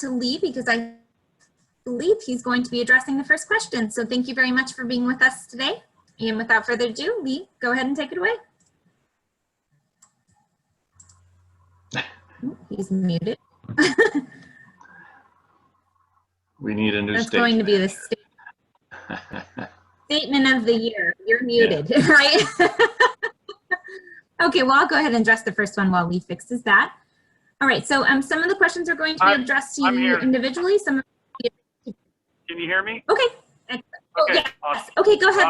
to Lee because I believe he's going to be addressing the first question. So thank you very much for being with us today. And without further ado, Lee, go ahead and take it away. Oh, he's muted. We need a new That's statement. going to be the statement of the year. You're muted, yeah. Right? Okay, well, I'll go ahead and address the first one while Lee fixes that. All right, so some of the questions are going to be addressed to you individually. Some of Can you hear me? Okay. Okay. Yes. Awesome. Okay, go ahead.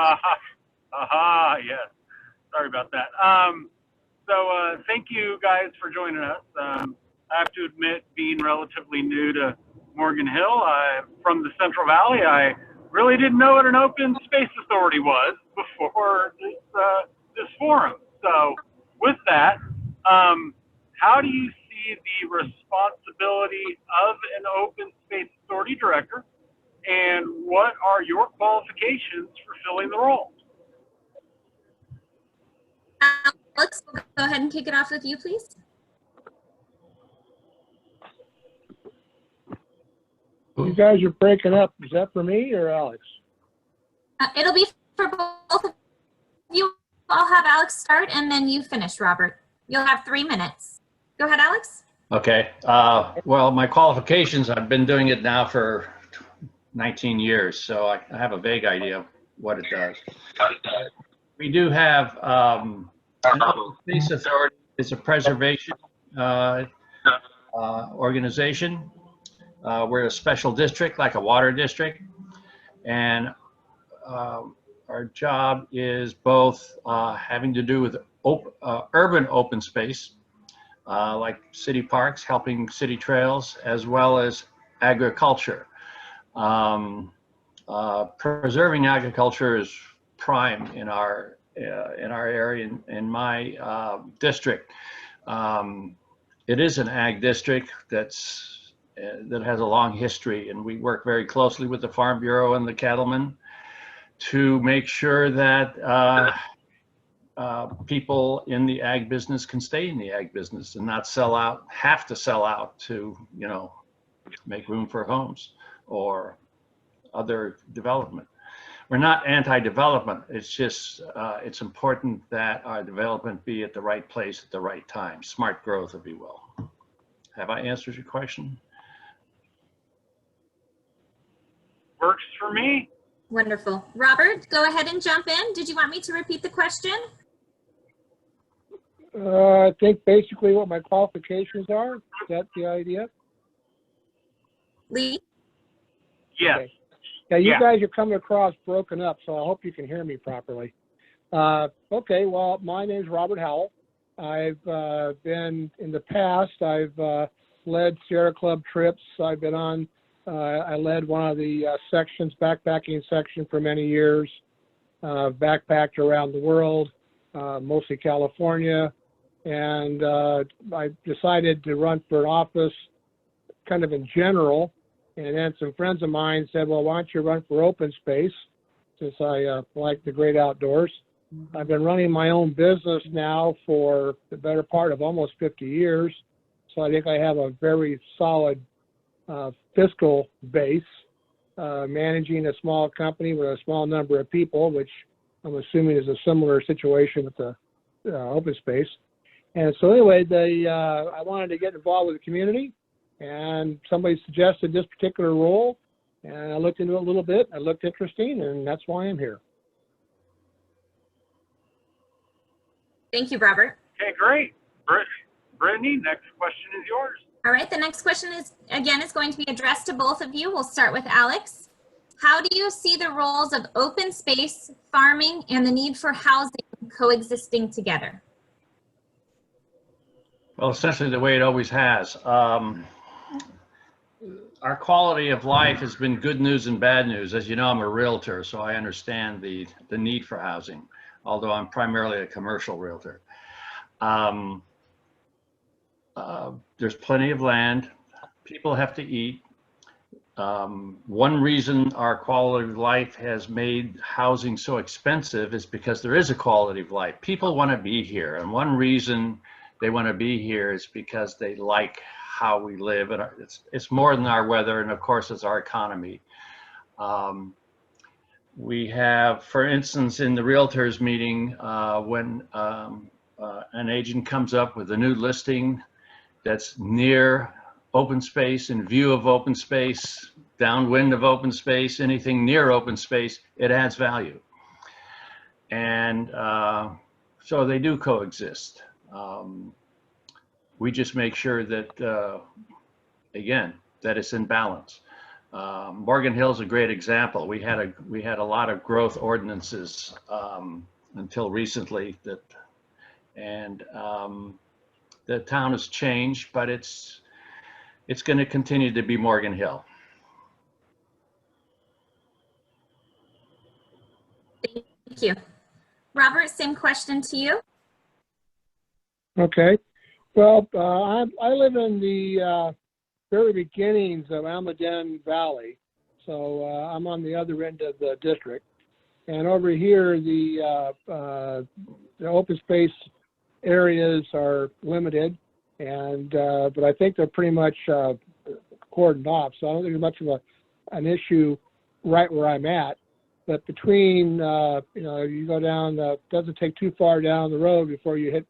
Yes. Sorry about that. Thank you guys for joining us. I have to admit, being relatively new to Morgan Hill, from the Central Valley, I really didn't know what an open space authority was before this forum. So with that, how do you see the responsibility of an open space authority director, and what are your qualifications for filling the role? Alex, we'll go ahead and kick it off with you, please. You guys are breaking up. Is that for me or Alex? It'll be for both of you. I'll have Alex start and then you finish, Robert. You'll have 3 minutes. Go ahead, Alex. Okay. Well, my qualifications, I've been doing it now for 19 years, so I have a vague idea of what it does. We do have an open space authority. It's a preservation organization. We're a special district, like a water district, and our job is both having to do with urban open space, like city parks, helping city trails, as well as agriculture. Preserving agriculture is prime in our area, in my district. It is an ag district that has a long history, and we work very closely with the Farm Bureau and the cattlemen to make sure that people in the ag business can stay in the ag business and not have to sell out to, make room for homes or other development. We're not anti-development. It's just, it's important that our development be at the right place at the right time. Smart growth, if you will. Have I answered your question? Works for me. Wonderful. Robert, go ahead and jump in. Did you want me to repeat the question? I think basically what my qualifications are. Is that the idea? Lee? Yes. Okay. Yeah, you guys are coming across broken up, so I hope you can hear me properly. Okay, well, my name is Robert Howell. I've been, in the past, I've led Sierra Club trips. I've been on, I led one of the sections, backpacking section for many years, backpacked around the world, mostly California, and I decided to run for office kind of in general. And then some friends of mine said, well, why don't you run for open space, since I like the great outdoors. I've been running my own business now for the better part of almost 50 years. So I think I have a very solid fiscal base, managing a small company with a small number of people, which I'm assuming is a similar situation with the open space. And so anyway, I wanted to get involved with the community, and somebody suggested this particular role, and I looked into it a little bit. It looked interesting, and that's why I'm here. Thank you, Robert. Okay, great. Brittany, next question is yours. All right, the next question is going to be addressed to both of you. We'll start with Alex. How do you see the roles of open space, farming, and the need for housing coexisting together? Well, essentially the way it always has. Our quality of life has been good news and bad news. As you know, I'm a realtor, so I understand the need for housing, although I'm primarily a commercial realtor. There's plenty of land. People have to eat. One reason our quality of life has made housing so expensive is because there is a quality of life. People want to be here, and one reason they want to be here is because they like how we live, and it's more than our weather, and of course it's our economy. We have, for instance, in the realtors meeting, when an agent comes up with a new listing that's near open space, in view of open space, downwind of open space, anything near open space, it adds value. And so they do coexist. We just make sure that, again, that it's in balance. Morgan Hill is a great example. We had a lot of growth ordinances until recently and the town has changed, but it's going to continue to be Morgan Hill. Thank you. Robert, same question to you. Okay. Well, I live in the very beginnings of Almaden Valley, so I'm on the other end of the district. And over here, the open space areas are limited, and but I think they're pretty much cordoned off. So I don't think there's much of an issue right where I'm at. But between you go down, doesn't take too far down the road before you hit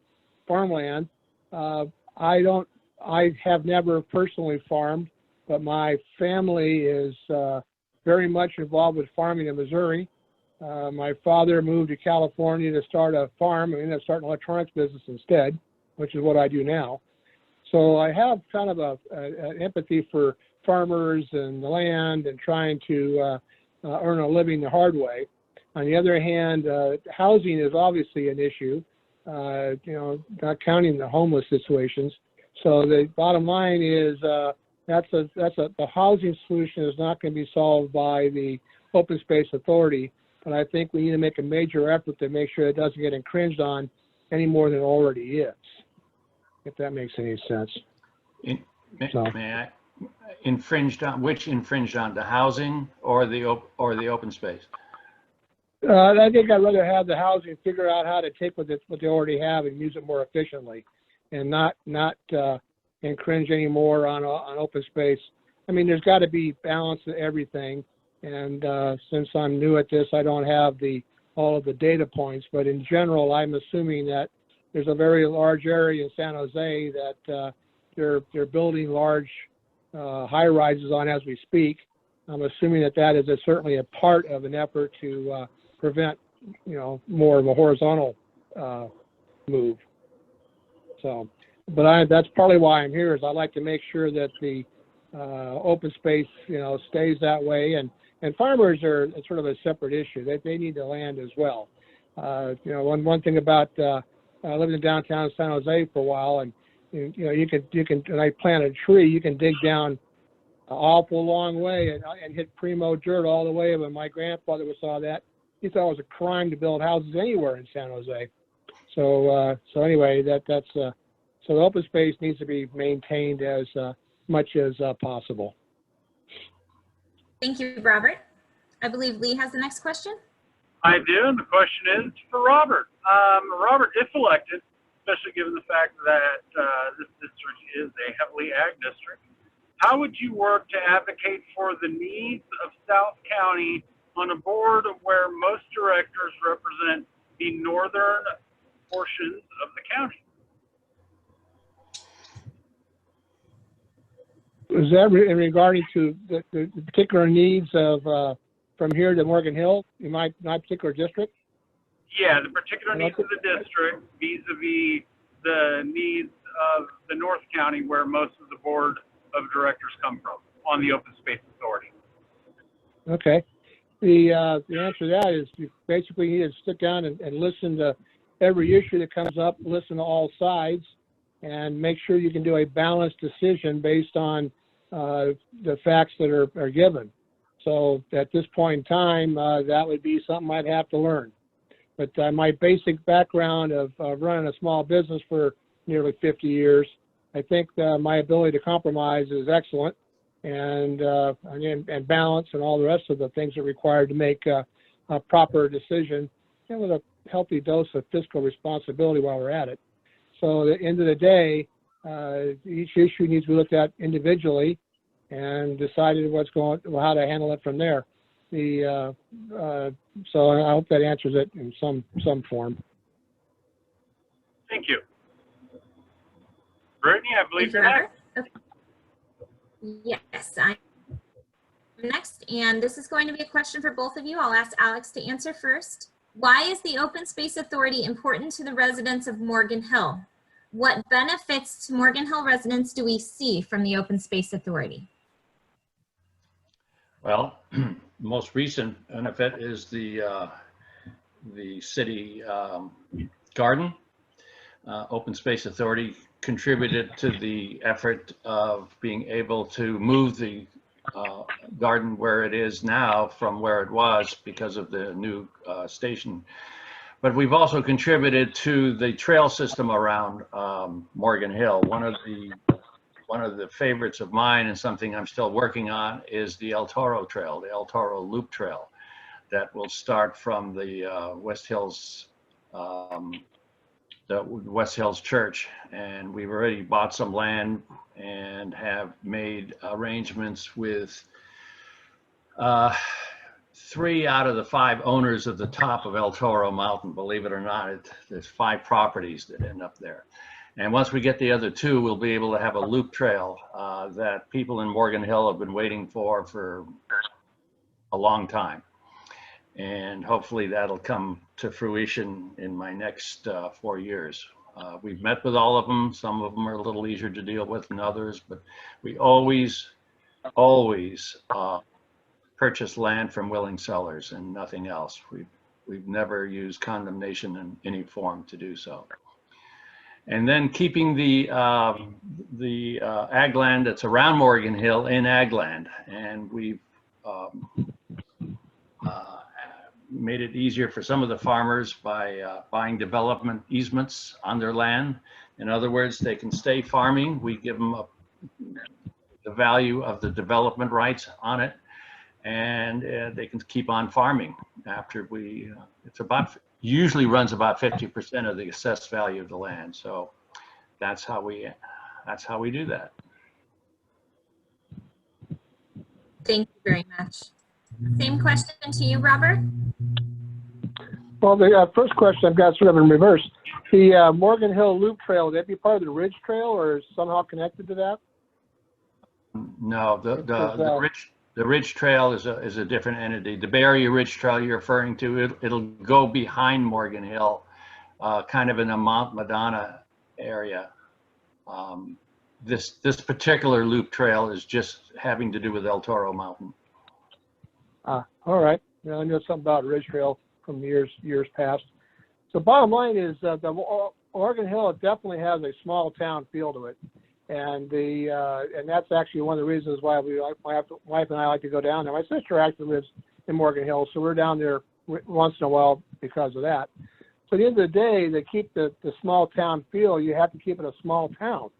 farmland. I have never personally farmed, but my family is very much involved with farming in Missouri. My father moved to California to start a farm and ended up starting an electronics business instead, which is what I do now. So I have kind of an empathy for farmers and the land and trying to earn a living the hard way. On the other hand, housing is obviously an issue, not counting the homeless situations. So the bottom line is the housing solution is not going to be solved by the Open Space Authority, but I think we need to make a major effort to make sure it doesn't get infringed on any more than it already is, if that makes any sense. May I? Infringed on, which infringed on, the housing or the open space? I think I'd rather have the housing figure out how to take what they already have and use it more efficiently, and not infringe any more on open space. I mean, there's got to be balance to everything, and since I'm new at this, I don't have all of the data points. But in general, I'm assuming that there's a very large area in San Jose that they're building large high rises on as we speak. I'm assuming that is certainly a part of an effort to prevent, more of a horizontal move. So, but that's partly why I'm here, is I like to make sure that the open space, stays that way. And farmers are sort of a separate issue. They need the land as well. One thing about living in downtown San Jose for a while, and you can, and I plant a tree, you can dig down an awful long way and hit primo dirt all the way. But my grandfather saw that. He thought it was a crime to build houses anywhere in San Jose. So anyway, so the open space needs to be maintained as much as possible. Thank you, Robert. I believe Lee has the next question. I do, and the question is for Robert. Robert, if elected, especially given the fact that this district is a heavily ag district, how would you work to advocate for the needs of South County on a board where most directors represent the northern portions of the county? Is that in regarding to the particular needs of from here to Morgan Hill in my particular district? Yeah, the particular needs of the district vis-a-vis the needs of the North County, where most of the board of directors come from on the Open Space Authority. Okay. The answer to that is you basically need to sit down and listen to every issue that comes up, listen to all sides, and make sure you can do a balanced decision based on the facts that are given. So at this point in time, that would be something I'd have to learn. But my basic background of running a small business for nearly 50 years, I think my ability to compromise is excellent, and balance and all the rest of the things that are required to make a proper decision, and with a healthy dose of fiscal responsibility while we're at it. So at the end of the day, each issue needs to be looked at individually and decided how to handle it from there. So I hope that answers it in some form. Thank you. Brittany, I believe you're Thank next. you, Robert. Okay. Yes, I'm next, and this is going to be a question for both of you. I'll ask Alex to answer first. Why is the Open Space Authority important to the residents of Morgan Hill? What benefits to Morgan Hill residents do we see from the Open Space Authority? Well, most recent benefit is the city garden. Open Space Authority contributed to the effort of being able to move the garden where it is now from where it was because of the new station. But we've also contributed to the trail system around Morgan Hill. One of the favorites of mine and something I'm still working on is the El Toro Trail, the El Toro Loop Trail, that will start from the West Hills Church, and we've already bought some land and have made arrangements with 3 out of the 5 owners of the top of El Toro Mountain. Believe it or not, there's 5 properties that end up there. And once we get the other 2, we'll be able to have a loop trail that people in Morgan Hill have been waiting for a long time. And hopefully that'll come to fruition in my next 4 years. We've met with all of them. Some of them are a little easier to deal with than others, but we always purchase land from willing sellers and nothing else. We've never used condemnation in any form to do so. And then keeping the ag land that's around Morgan Hill in ag land, and we've made it easier for some of the farmers by buying development easements on their land. In other words, they can stay farming. We give them the value of the development rights on it, and they can keep on farming after usually runs about 50% of the assessed value of the land. So that's how we do that. Thank you very much. Same question to you, Robert. Well, the first question I've got sort of in reverse. The Morgan Hill Loop Trail, would that be part of the Ridge Trail or is somehow connected to that? No, the Ridge Trail is a different entity. The Bay Area Ridge Trail you're referring to, it'll go behind Morgan Hill, kind of in the Mount Madonna area. This particular loop trail is just having to do with El Toro Mountain. All right. Yeah, I know something about Ridge Trail from years past. So bottom line is the Morgan Hill definitely has a small town feel to it. And and that's actually one of the reasons why my wife and I like to go down there. My sister actually lives in Morgan Hill, so we're down there once in a while because of that. So at the end of the day, to keep the small town feel, you have to keep it a small town.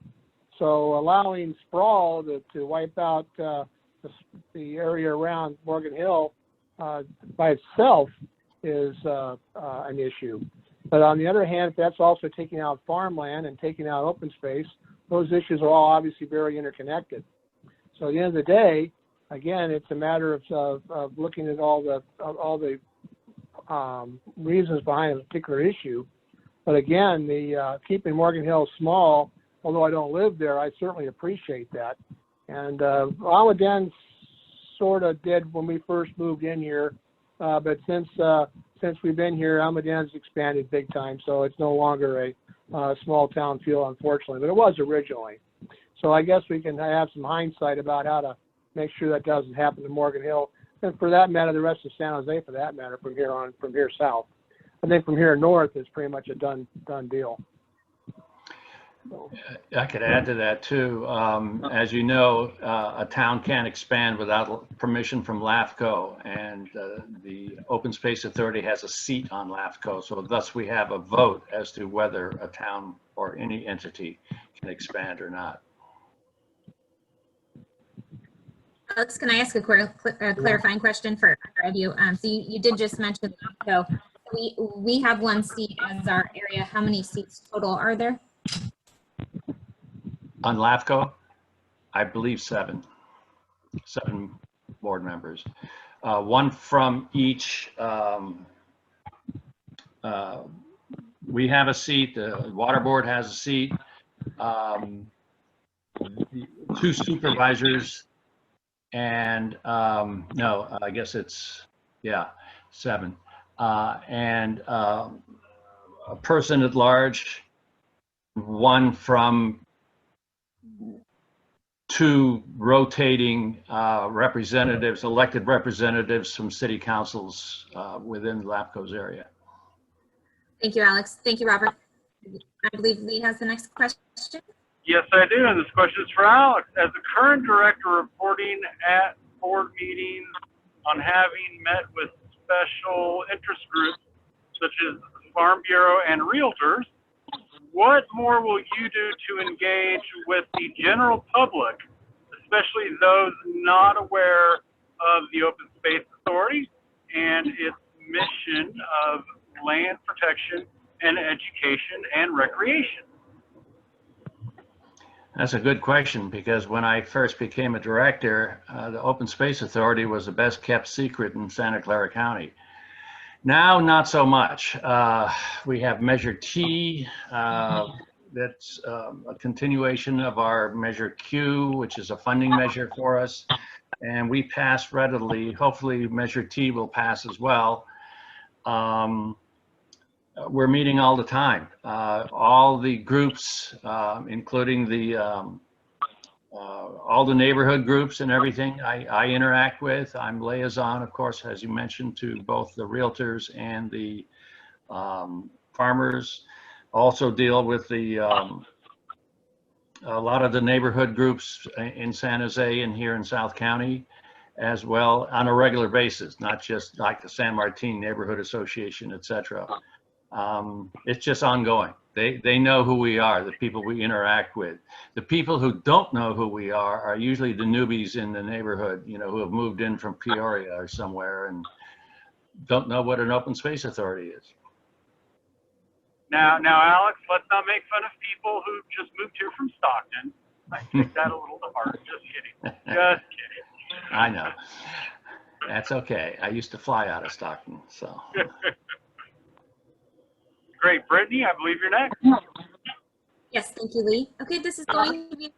So allowing sprawl to wipe out the area around Morgan Hill by itself is an issue. But on the other hand, if that's also taking out farmland and taking out open space, those issues are all obviously very interconnected. So at the end of the day, again, it's a matter of looking at all the reasons behind a particular issue. But again, the keeping Morgan Hill small, although I don't live there, I certainly appreciate that. And Almaden sort of did when we first moved in here, but since we've been here, Almaden's expanded big time, so it's no longer a small town feel, unfortunately, but it was originally. So I guess we can have some hindsight about how to make sure that doesn't happen to Morgan Hill, and for that matter, the rest of San Jose, for that matter, from here south. I think from here north is pretty much a done deal. So. I could add to that too. As you know, a town can't expand without permission from LAFCO, and the Open Space Authority has a seat on LAFCO. So thus we have a vote as to whether a town or any entity can expand or not. Alex, can I ask a clarifying question for either of you? So you did just mention LAFCO. We have one seat as our area. How many seats total are there? On LAFCO, I believe seven board members. One from each. We have a seat, the water board has a seat, two supervisors, and no, I guess it's, yeah, seven. And a person at large, one from two rotating representatives, elected representatives from city councils within LAFCO's area. Thank you, Alex. Thank you, Robert. I believe Lee has the next question. Yes, I do, and this question is for Alex. As the current director reporting at board meetings on having met with special interest groups such as Farm Bureau and realtors, what more will you do to engage with the general public, especially those not aware of the Open Space Authority and its mission of land protection and education and recreation? That's a good question, because when I first became a director, the Open Space Authority was the best kept secret in Santa Clara County. Now, not so much. We have Measure T, that's a continuation of our Measure Q, which is a funding measure for us. And we pass readily. Hopefully Measure T will pass as well. We're meeting all the time. All the groups, including the all the neighborhood groups and everything I interact with. I'm liaison, of course, as you mentioned, to both the realtors and the farmers. Also deal with the a lot of the neighborhood groups in San Jose and here in South County as well on a regular basis, not just like the San Martin Neighborhood Association, etc. It's just ongoing. They know who we are, the people we interact with. The people who don't know who we are usually the newbies in the neighborhood, you know, who have moved in from Peoria or somewhere and don't know what an Open Space Authority is. Now, Alex, let's not make fun of people who just moved here from Stockton. I take that a little to heart. Just kidding. Just kidding. I know. That's okay. I used to fly out of Stockton, so. Great. Brittany, I believe you're next. Yes, thank you, Lee. Okay, this is going to be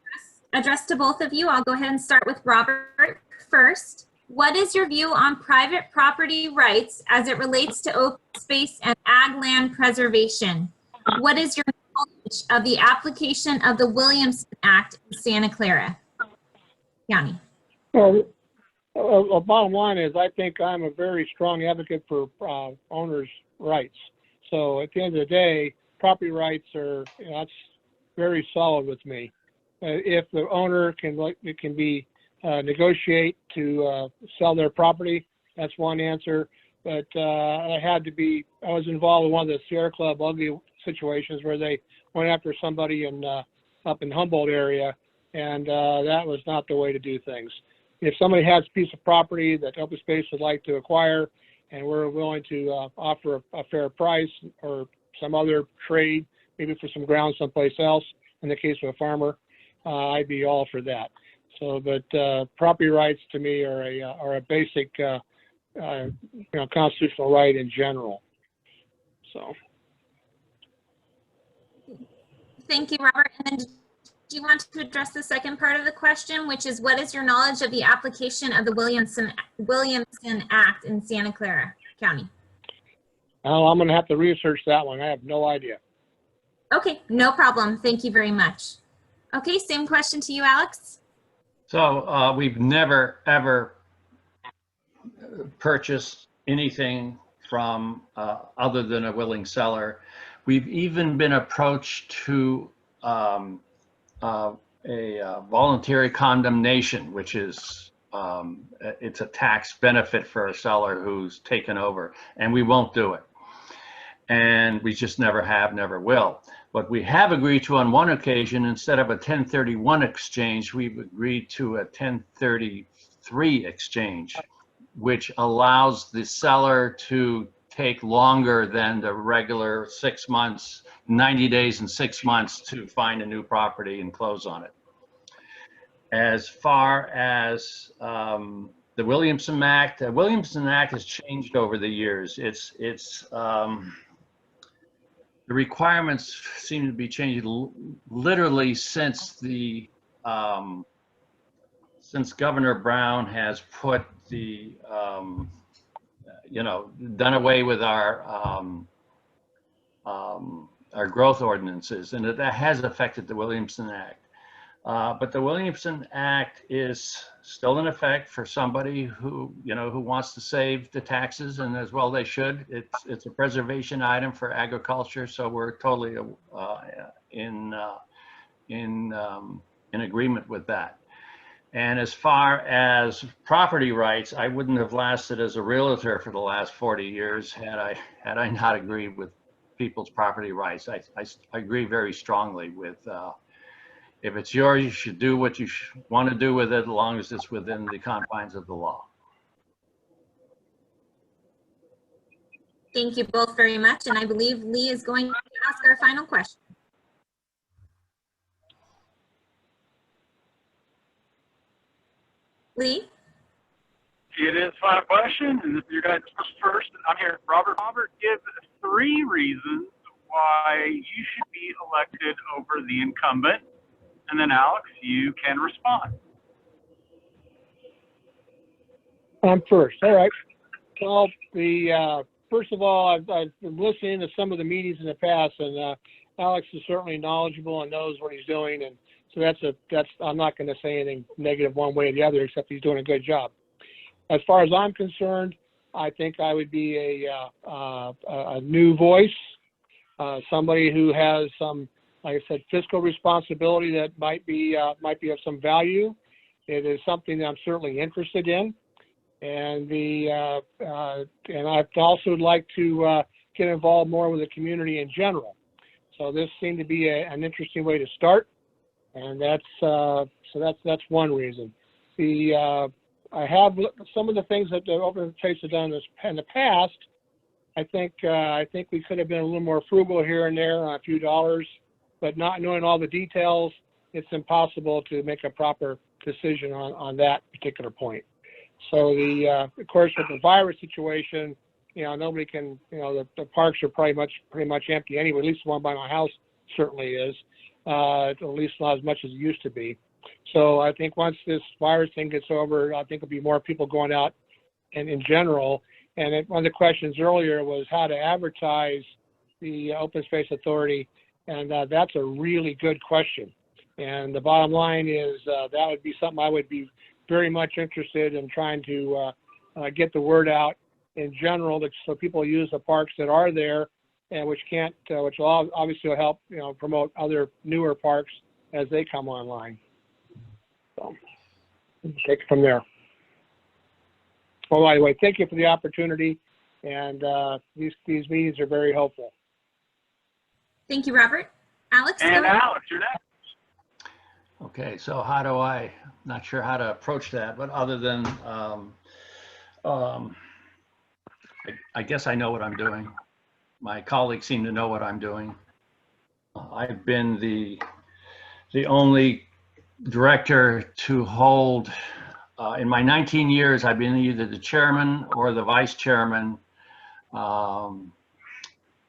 addressed to both of you. I'll go ahead and start with Robert first. What is your view on private property rights as it relates to open space and ag land preservation? What is your knowledge of the application of the Williamson Act in Santa Clara County? Well, bottom line is I think I'm a very strong advocate for owners' rights. So at the end of the day, property rights are, that's very solid with me. If the owner can negotiate to sell their property, that's one answer. But I was involved in one of the Sierra Club ugly situations where they went after somebody up in Humboldt area, and that was not the way to do things. If somebody has a piece of property that Open Space would like to acquire, and we're willing to offer a fair price or some other trade, maybe for some ground someplace else, in the case of a farmer, I'd be all for that. So, but property rights to me are a basic, constitutional right in general. So. Thank you, Robert. And then do you want to address the second part of the question, which is what is your knowledge of the application of the Williamson Act in Santa Clara County? Well, I'm going to have to research that one. I have no idea. Okay, no problem. Thank you very much. Okay, same question to you, Alex. So we've never, ever purchased anything from other than a willing seller. We've even been approached to a voluntary condemnation, which is it's a tax benefit for a seller who's taken over, and we won't do it. And we just never have, never will. But we have agreed to, on one occasion, instead of a 1031 exchange, we've agreed to a 1033 exchange, which allows the seller to take longer than the regular 6 months 90 days and 6 months to find a new property and close on it. As far as the Williamson Act has changed over the years. The requirements seem to be changing literally since since Governor Brown has put the done away with our growth ordinances, and that has affected the Williamson Act. But the Williamson Act is still in effect for somebody who wants to save the taxes, and as well they should. It's a preservation item for agriculture, so we're totally in agreement with that. And as far as property rights, I wouldn't have lasted as a realtor for the last 40 years had I not agreed with people's property rights. I agree very strongly with. If it's yours, you should do what you want to do with it, as long as it's within the confines of the law. Thank you both very much. And I believe Lee is going to ask our final question. Lee? It is final question, and this is your guys' first. I'm here. Robert, give 3 reasons why you should be elected over the incumbent. And then Alex, you can respond. I'm first. All right. Well, first of all, I've been listening to some of the meetings in the past, and Alex is certainly knowledgeable and knows what he's doing, and so I'm not going to say anything negative one way or the other, except he's doing a good job. As far as I'm concerned, I think I would be a new voice, somebody who has some, like I said, fiscal responsibility that might be of some value. It is something that I'm certainly interested in, and and I'd also like to get involved more with the community in general. So this seemed to be an interesting way to start, and that's one reason. I have some of the things that the Open Space has done in the past. I think we could have been a little more frugal here and there on a few dollars. But not knowing all the details, it's impossible to make a proper decision on that particular point. So of course, with the virus situation, nobody can, the parks are pretty much empty anyway. At least the one by my house certainly is, at least not as much as it used to be. So I think once this virus thing gets over, I think there'll be more people going out, and in general. And one of the questions earlier was how to advertise the Open Space Authority. And that's a really good question. And the bottom line is that would be something I would be very much interested in trying to get the word out in general, so people use the parks that are there, and which will obviously help promote other newer parks as they come online. So take it from there. Well, anyway, thank you for the opportunity, and these meetings are very helpful. Thank you, Robert. Alex? And Alex, you're next. Okay, so not sure how to approach that, but other than, I guess I know what I'm doing. My colleagues seem to know what I'm doing. I've been the only director to hold, in my 19 years, I've been either the chairman or the vice chairman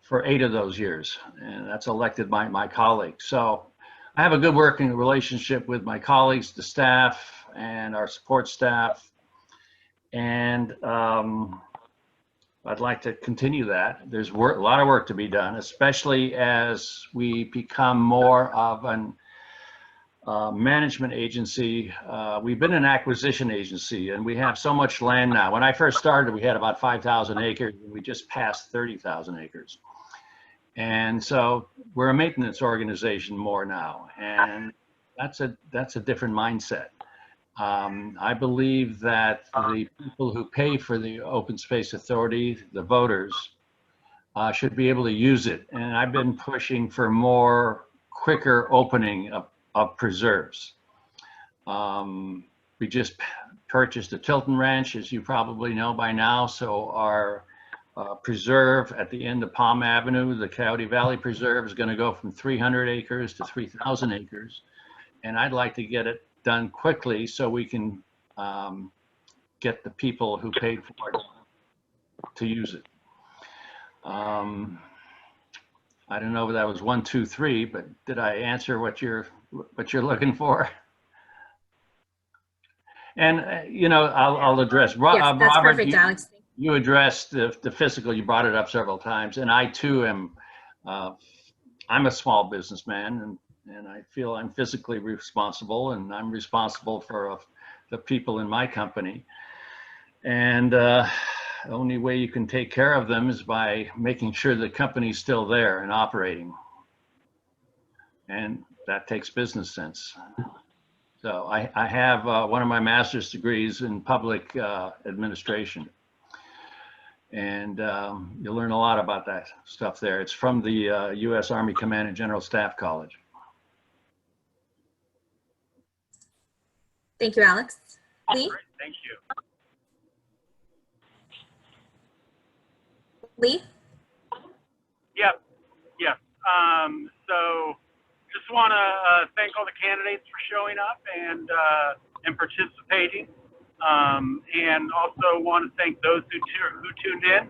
for 8 of those years, and that's elected by my colleagues. So I have a good working relationship with my colleagues, the staff, and our support staff, and I'd like to continue that. There's a lot of work to be done, especially as we become more of an management agency. We've been an acquisition agency, and we have so much land now. When I first started, we had about 5,000 acres, and we just passed 30,000 acres. And so we're a maintenance organization more now, and that's a different mindset. I believe that the people who pay for the Open Space Authority, the voters, should be able to use it. And I've been pushing for more quicker opening of preserves. We just purchased the Tilton Ranch, as you probably know by now, so our preserve at the end of Palm Avenue, the Coyote Valley Preserve, is going to go from 300 acres to 3,000 acres. And I'd like to get it done quickly so we can get the people who paid for it to use it. I don't know if that was 1, 2, 3, but did I answer what you're looking for? And you know, I'll address. Yes, that's Robert, perfect, Alex. you addressed the physical. You brought it up several times, and I too am. I'm a small businessman, and I feel I'm physically responsible, and I'm responsible for the people in my company. And the only way you can take care of them is by making sure the company's still there and operating. And that takes business sense. So I have one of my master's degrees in public administration. And you'll learn a lot about that stuff there. It's from the U.S. Army Command and General Staff College. Thank you, Alex. Lee? Great, thank you. Lee? Yep. So just want to thank all the candidates for showing up and participating. And also want to thank those who tuned in.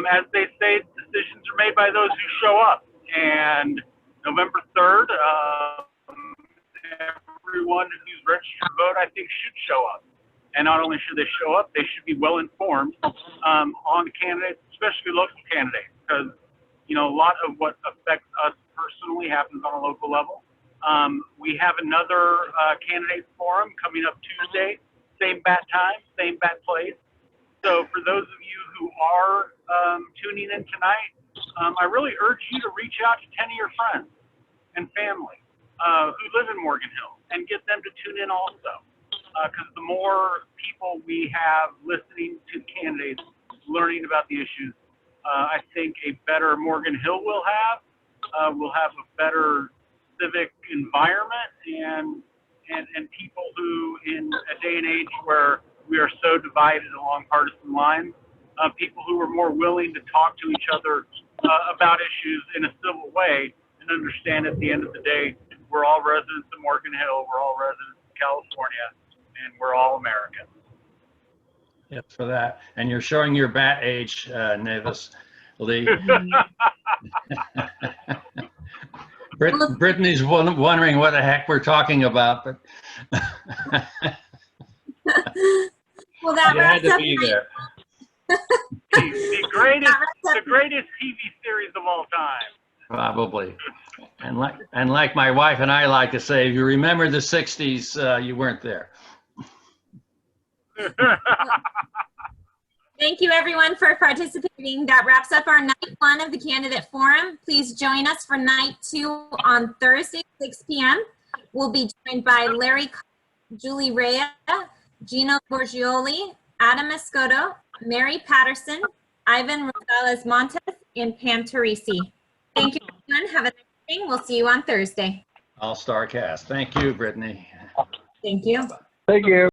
As they say, decisions are made by those who show up. And November 3rd, everyone who's registered to vote, I think, should show up. And not only should they show up, they should be well informed on the candidates, especially local candidates, because you know a lot of what affects us personally happens on a local level. We have another candidate forum coming up Tuesday. Same bat time, same bat place. So for those of you who are tuning in tonight, I really urge you to reach out to 10 of your friends and family who live in Morgan Hill and get them to tune in also. Because the more people we have listening to candidates, learning about the issues, I think a better Morgan Hill will have. We'll have a better civic environment and people who, in a day and age where we are so divided along partisan lines, people who are more willing to talk to each other about issues in a civil way and understand at the end of the day, we're all residents of Morgan Hill, we're all residents of California, and we're all Americans. Yep, for that. And you're showing your bat age, Nevis, Lee. Brittany's wondering what the heck we're talking about, but Well, that you had wraps to up be my- there. The greatest TV series of all time. Probably. And like my wife and I like to say, if you remember the 60s, you weren't there. Thank you, everyone, for participating. That wraps up our night 1 of the candidate forum. Please join us for night 2 on Thursday, 6 p.m. We'll be joined by Larry, Julie Rea, Gino Borgioli, Adam Escoto, Mary Patterson, Ivan Rosales Montes, and Pam Teresi. Thank you, everyone. Have a nice evening. We'll see you on Thursday. All-star cast. Thank you, Brittany. Thank you. Thank you.